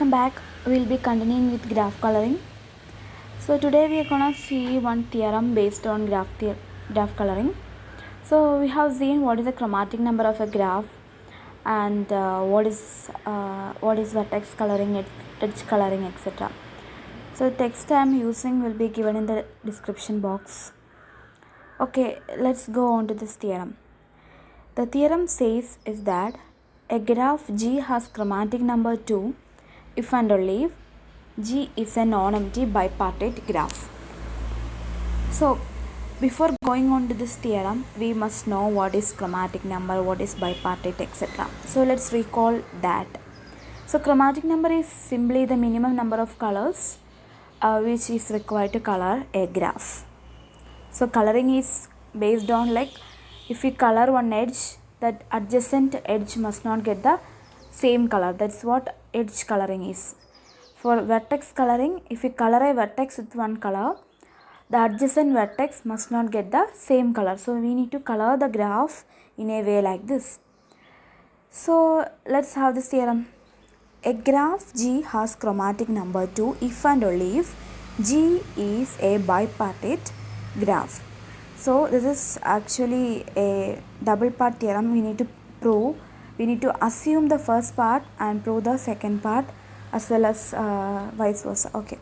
welcome back. We'll be continuing with graph coloring. So today we are gonna see one theorem based on graph coloring. So we have seen what is the chromatic number of a graph and what is vertex coloring, edge coloring, etc. So the text I am using will be given in the description box. Okay, let's go on to this theorem. The theorem says is that a graph G has chromatic number 2 if and only if G is a non-empty bipartite graph. So before going on to this theorem, we must know what is chromatic number, what is bipartite, etc. So let's recall that. So chromatic number is simply the minimum number of colors which is required to color a graph. So coloring is based on, like, if we color one edge, that adjacent edge must not get the same color. That's what edge coloring is. For vertex coloring, if we color a vertex with one color, the adjacent vertex must not get the same color. So we need to color the graph in a way like this. So let's have this theorem. A graph G has chromatic number 2 if and only if G is a bipartite graph. So this is actually a double part theorem. We need to prove, we need to assume the first part and prove the second part, as well as vice versa. Okay,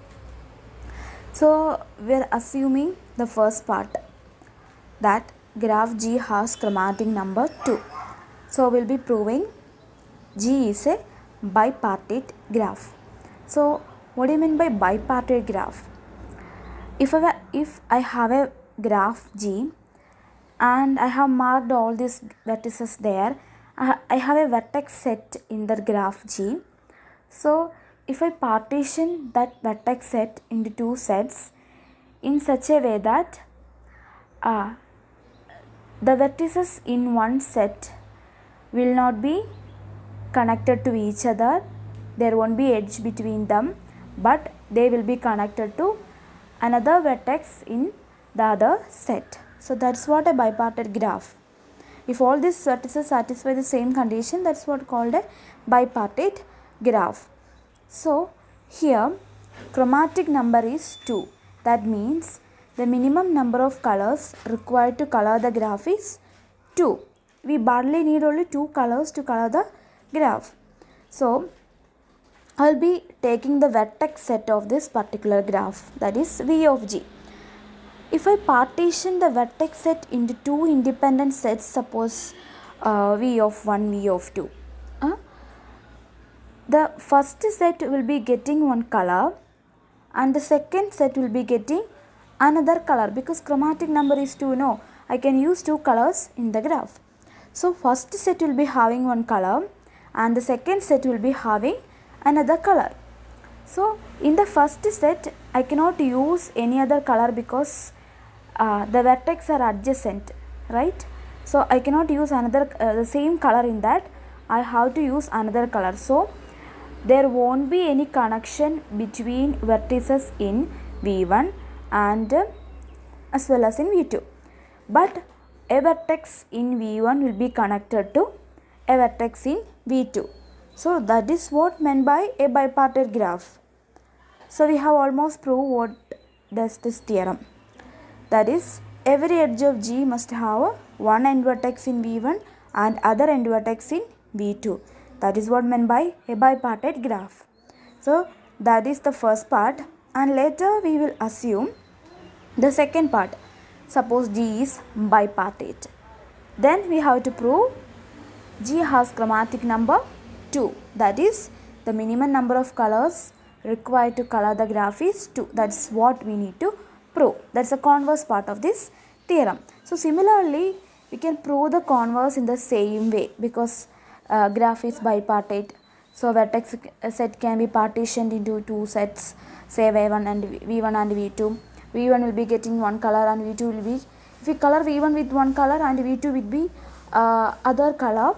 so we are assuming the first part, that graph G has chromatic number 2. So we'll be proving G is a bipartite graph. So what do you mean by bipartite graph? If I have a graph G and I have marked all these vertices there, I have a vertex set in the graph G. So if I partition that vertex set into two sets in such a way that the vertices in one set will not be connected to each other, there won't be edge between them, but they will be connected to another vertex in the other set. So that's what a bipartite graph. If all these vertices satisfy the same condition, that's what called a bipartite graph. So here chromatic number is 2. That means the minimum number of colors required to color the graph is 2. We barely need only 2 colors to color the graph. So I'll be taking the vertex set of this particular graph, that is V of G. If I partition the vertex set into two independent sets, suppose V of 1, V of 2, the first set will be getting one color and the second set will be getting another color, because chromatic number is 2, no, I can use 2 colors in the graph. So first set will be having one color and the second set will be having another color. So in the first set I cannot use any other color because the vertex are adjacent, right? So I cannot use another the same color in that. I have to use another color. So there won't be any connection between vertices in V1 and as well as in V2. But a vertex in V1 will be connected to a vertex in V2. So that is what meant by a bipartite graph. So we have almost proved what does this theorem. That is, every edge of G must have one end vertex in V1 and other end vertex in V2. That is what meant by a bipartite graph. So that is the first part, and later we will assume the second part. Suppose G is bipartite. Then we have to prove G has chromatic number 2. That is, the minimum number of colors required to color the graph is 2. That's what we need to prove. That's the converse part of this theorem. So similarly, we can prove the converse in the same way, because graph is bipartite. So vertex set can be partitioned into two sets, say V1 and V2. V1 will be getting one color and V2 will be, if we color V1 with one color and V2 will be other color,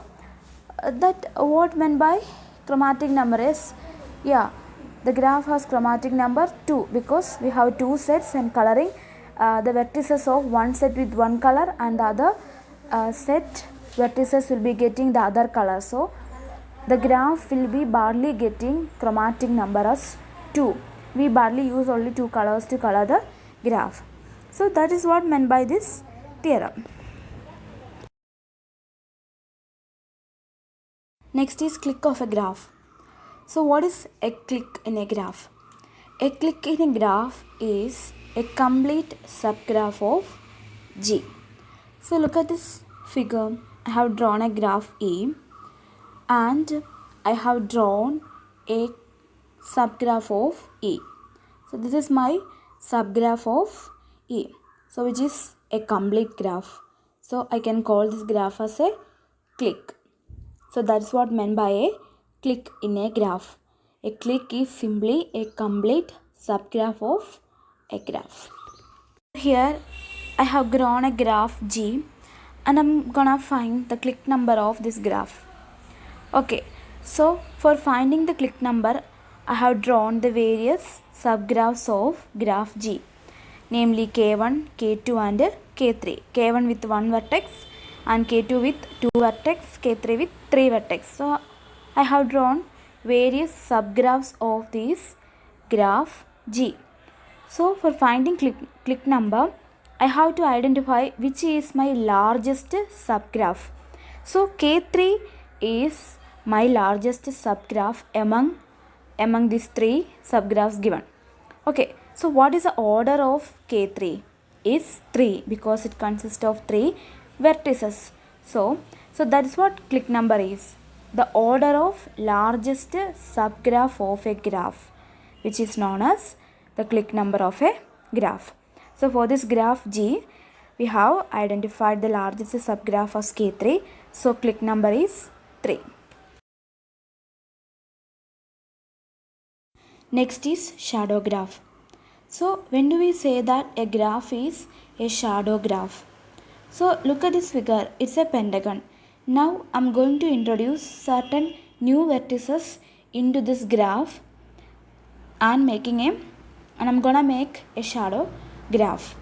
that what meant by chromatic number is, yeah, the graph has chromatic number 2 because we have two sets and coloring the vertices of one set with one color and the other set vertices will be getting the other color. So the graph will be barely getting chromatic number as 2. We barely use only 2 colors to color the graph. So that is what meant by this theorem. Next is clique of a graph. So what is a clique in a graph? A clique in a graph is a complete subgraph of G. So look at this figure. I have drawn a graph E and I have drawn a subgraph of E. So this is my subgraph of E. So which is a complete graph. So I can call this graph as a clique. So that's what meant by a clique in a graph. A clique is simply a complete subgraph of a graph. Here I have drawn a graph G and I'm gonna find the clique number of this graph. Okay, so for finding the clique number, I have drawn the various subgraphs of graph G, namely K1, K2 and K3. K1 with 1 vertex and K2 with 2 vertex, K3 with 3 vertex. So I have drawn various subgraphs of this graph G. So for finding clique number, I have to identify which is my largest subgraph. So K3 is my largest subgraph among these 3 subgraphs given. Okay, so what is the order of K3? Is 3 because it consists of 3 vertices. So that is what clique number is. The order of largest subgraph of a graph, which is known as the clique number of a graph. So for this graph G, we have identified the largest subgraph as K3. So clique number is 3. Next is shadow graph. So when do we say that a graph is a shadow graph? So look at this figure, it's a pentagon. Now I'm going to introduce certain new vertices into this graph and I'm gonna make a shadow graph.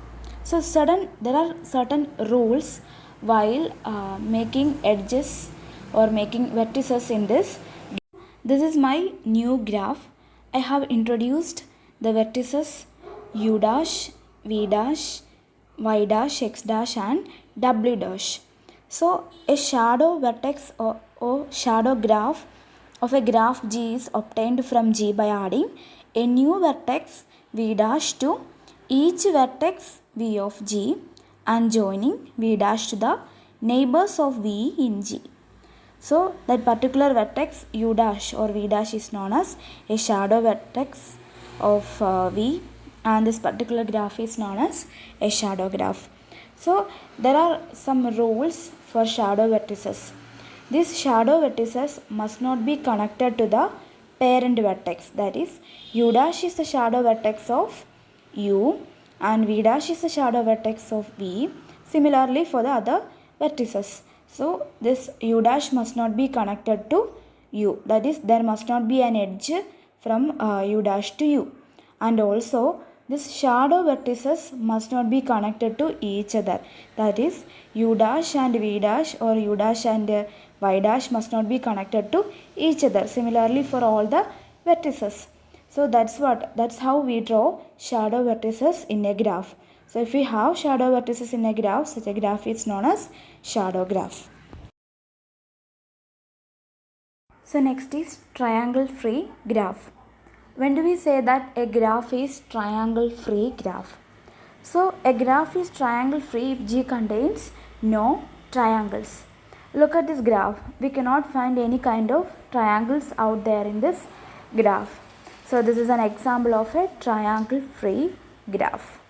So there are certain rules while making edges or making vertices in this. This is my new graph. I have introduced the vertices u dash, v dash, y dash, x dash and w dash. So a shadow vertex or shadow graph of a graph G is obtained from G by adding a new vertex v dash to each vertex v of G and joining v dash to the neighbors of v in G. So that particular vertex u dash or v dash is known as a shadow vertex of v, and this particular graph is known as a shadow graph. So there are some rules for shadow vertices. These shadow vertices must not be connected to the parent vertex, that is u dash is the shadow vertex of u and v dash is the shadow vertex of v. Similarly for the other vertices. So this u dash must not be connected to u, that is there must not be an edge from u dash to u, and also this shadow vertices must not be connected to each other, that is u dash and v dash or u dash and y dash must not be connected to each other. Similarly for all the vertices. So that's how we draw shadow vertices in a graph. So if we have shadow vertices in a graph, such a graph is known as shadow graph. So next is triangle free graph. When do we say that a graph is triangle free graph? So a graph is triangle free if G contains no triangles. Look at this graph. We cannot find any kind of triangles out there in this graph. So this is an example of a triangle free graph.